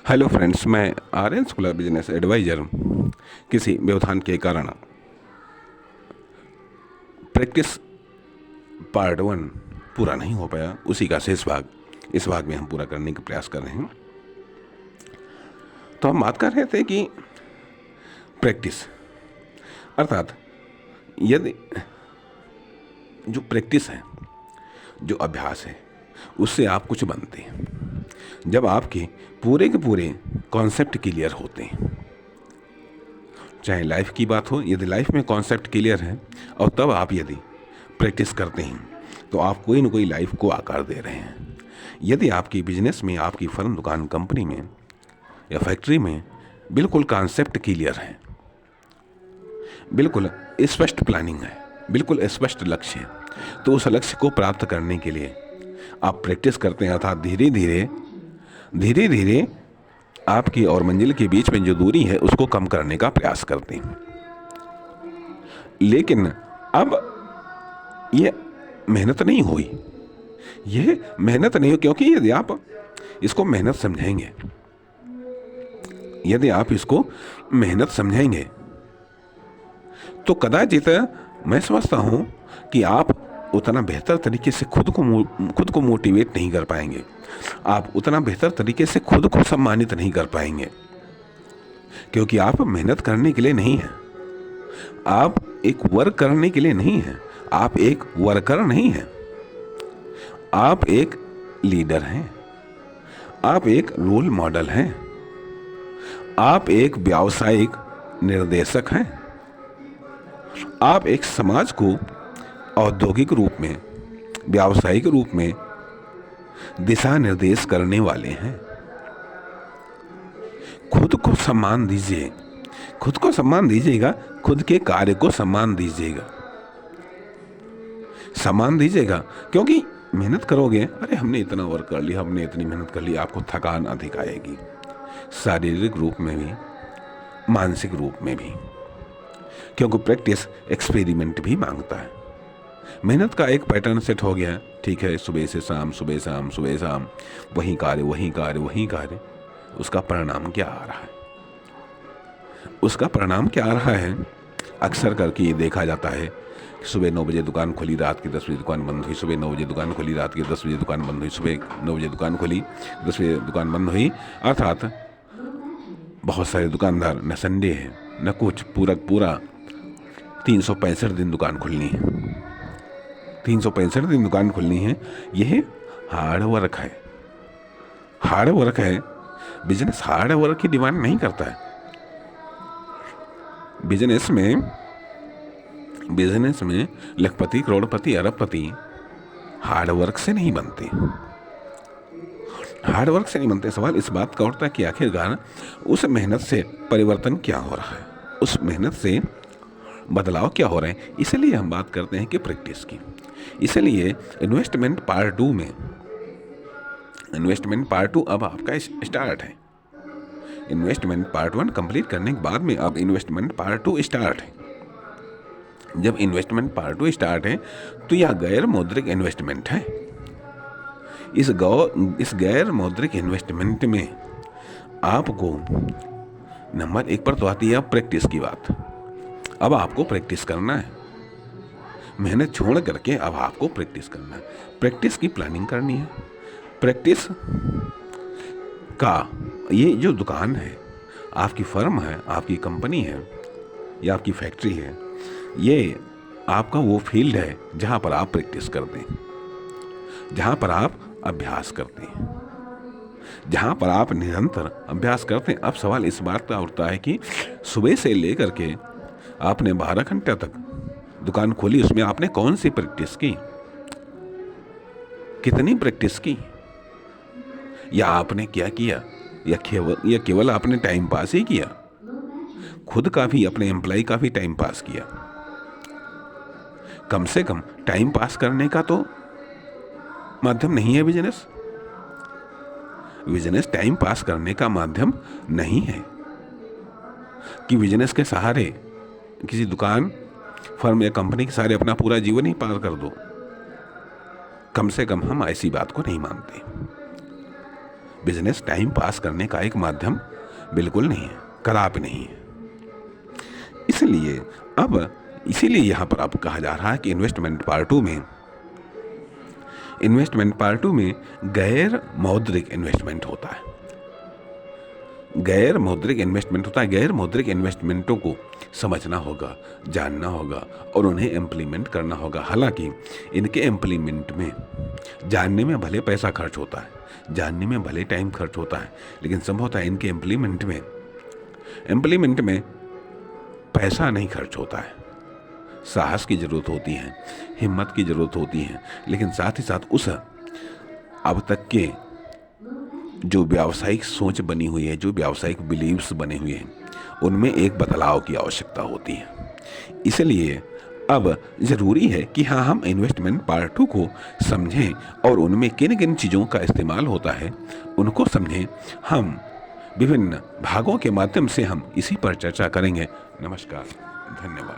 Hello friends, मैं Aryan school of business advisor किसी व्यवधान के कारण प्रैक्टिस पार्ट 1 पूरा नहीं हो पाया। उसी का शेष भाग इस भाग में हम पूरा करने का प्रयास कर रहे हैं। तो हम बात कर रहे थे कि प्रैक्टिस अर्थात यदि जो प्रैक्टिस है, जो अभ्यास है, उससे आप कुछ बनते हैं। जब आपके पूरे के पूरे कॉन्सेप्ट क्लियर होते हैं, चाहे लाइफ की बात हो, यदि लाइफ में कॉन्सेप्ट क्लियर है और तब आप यदि प्रैक्टिस करते हैं तो आप कोई न कोई लाइफ को आकार दे रहे हैं। यदि आपकी बिजनेस में, आपकी फर्म, दुकान, कंपनी में या फैक्ट्री में बिल्कुल कॉन्सेप्ट क्लियर है, बिल्कुल स्पष्ट प्लानिंग है, बिल्कुल स्पष्ट लक्ष्य है, तो उस लक्ष्य को प्राप्त करने के लिए आप प्रैक्टिस करते हैं। अर्थात धीरे धीरे आपकी और मंजिल के बीच में जो दूरी है उसको कम करने का प्रयास करते हैं। लेकिन अब ये मेहनत नहीं हुई, क्योंकि यदि आप इसको मेहनत समझेंगे, तो कदाचित मैं समझता हूं कि आप उतना बेहतर तरीके से खुद को मोटिवेट नहीं कर पाएंगे, आप उतना बेहतर तरीके से खुद को सम्मानित नहीं कर पाएंगे, क्योंकि आप मेहनत करने के लिए नहीं हैं, आप एक वर्क करने के लिए नहीं हैं, आप एक वर्कर नहीं हैं, आप एक लीडर हैं, आप एक रोल मॉडल हैं, आप एक व्यावसायिक निर्देशक हैं, आप एक समाज को औद्योगिक रूप में, व्यावसायिक रूप में दिशा निर्देश करने वाले हैं। खुद को सम्मान दीजिए, खुद को सम्मान दीजिएगा, खुद के कार्य को सम्मान दीजिएगा, क्योंकि मेहनत करोगे, अरे हमने इतना वर्क कर लिया, हमने इतनी मेहनत कर ली, आपको थकान अधिक आएगी, शारीरिक रूप में भी, मानसिक रूप में भी, क्योंकि प्रैक्टिस एक्सपेरिमेंट भी मांगता है। मेहनत का एक पैटर्न सेट हो गया, ठीक है, सुबह से शाम, सुबह शाम, वही कार्य, उसका परिणाम क्या आ रहा है? अक्सर करके ये देखा जाता है कि सुबह 9 बजे दुकान खुली, रात के 10 बजे दुकान बंद हुई, सुबह 9 बजे दुकान खुली, रात के 10 बजे दुकान बंद हुई, सुबह 9 बजे दुकान खुली, 10 बजे दुकान बंद हुई। अर्थात बहुत सारे दुकानदार, न संडे है न कुछ, पूरा 365 दिन दुकान खुलनी है, 365 दिन दुकान खुलनी है। यह हार्ड वर्क है। बिजनेस हार्ड वर्क की डिमांड नहीं करता है। बिजनेस में लखपति, करोड़पति, अरबपति हार्ड वर्क से नहीं बनते। सवाल इस बात का उठता है कि आखिरकार उस मेहनत से परिवर्तन क्या हो रहा है, उस मेहनत से बदलाव क्या हो रहे हैं। इसलिए हम बात करते हैं कि प्रैक्टिस की। इसलिए इन्वेस्टमेंट पार्ट 2 अब आपका स्टार्ट है। इन्वेस्टमेंट पार्ट 1 कंप्लीट करने के बाद में अब इन्वेस्टमेंट पार्ट 2 स्टार्ट है। जब इन्वेस्टमेंट पार्ट 2 स्टार्ट है तो यह गैर मौद्रिक इन्वेस्टमेंट है। इस गैर मौद्रिक इन्वेस्टमेंट में आपको नंबर 1 पर तो आती है प्रैक्टिस की बात। अब आपको प्रैक्टिस करना है, मेहनत छोड़ करके अब आपको प्रैक्टिस करना है, प्रैक्टिस की प्लानिंग करनी है। प्रैक्टिस का ये जो दुकान है, आपकी फर्म है, आपकी कंपनी है या आपकी फैक्ट्री है, ये आपका वो फील्ड है जहाँ पर आप प्रैक्टिस करते हैं, जहाँ पर आप अभ्यास करते हैं, जहाँ पर आप निरंतर अभ्यास करते हैं। अब सवाल इस बात का उठता है कि सुबह से लेकर के आपने 12 घंटे तक दुकान खोली, उसमें आपने कौन सी प्रैक्टिस की, कितनी प्रैक्टिस की, या आपने क्या किया, या केवल आपने टाइम पास ही किया, खुद का भी, अपने एम्प्लॉय का भी टाइम पास किया। कम से कम टाइम पास करने का तो माध्यम नहीं है बिजनेस टाइम पास करने का माध्यम नहीं है कि बिजनेस के सहारे किसी दुकान, फर्म या कंपनी के सहारे अपना पूरा जीवन ही पार कर दो। कम से कम हम ऐसी बात को नहीं मानते। बिजनेस टाइम पास करने का एक माध्यम बिल्कुल नहीं है, कदापि नहीं है। इसीलिए यहाँ पर अब कहा जा रहा है कि इन्वेस्टमेंट पार्ट टू में गैर मौद्रिक इन्वेस्टमेंट होता है। गैर मौद्रिक इन्वेस्टमेंटों को समझना होगा, जानना होगा और उन्हें इम्प्लीमेंट करना होगा। हालांकि इनके इम्प्लीमेंट में जानने में भले पैसा खर्च होता है, जानने में भले टाइम खर्च होता है, लेकिन संभवतः इनके इम्प्लीमेंट में पैसा नहीं खर्च होता है। साहस की ज़रूरत होती है, हिम्मत की ज़रूरत होती है, लेकिन साथ ही साथ उस अब तक के जो व्यावसायिक सोच बनी हुई है, जो व्यावसायिक बिलीव्स बने हुए हैं, उनमें एक बदलाव की आवश्यकता होती है। इसलिए अब ज़रूरी है कि हाँ, हम इन्वेस्टमेंट पार्ट 2 को समझें और उनमें किन किन चीज़ों का इस्तेमाल होता है उनको समझें। हम विभिन्न भागों के माध्यम से हम इसी पर चर्चा करेंगे। नमस्कार, धन्यवाद।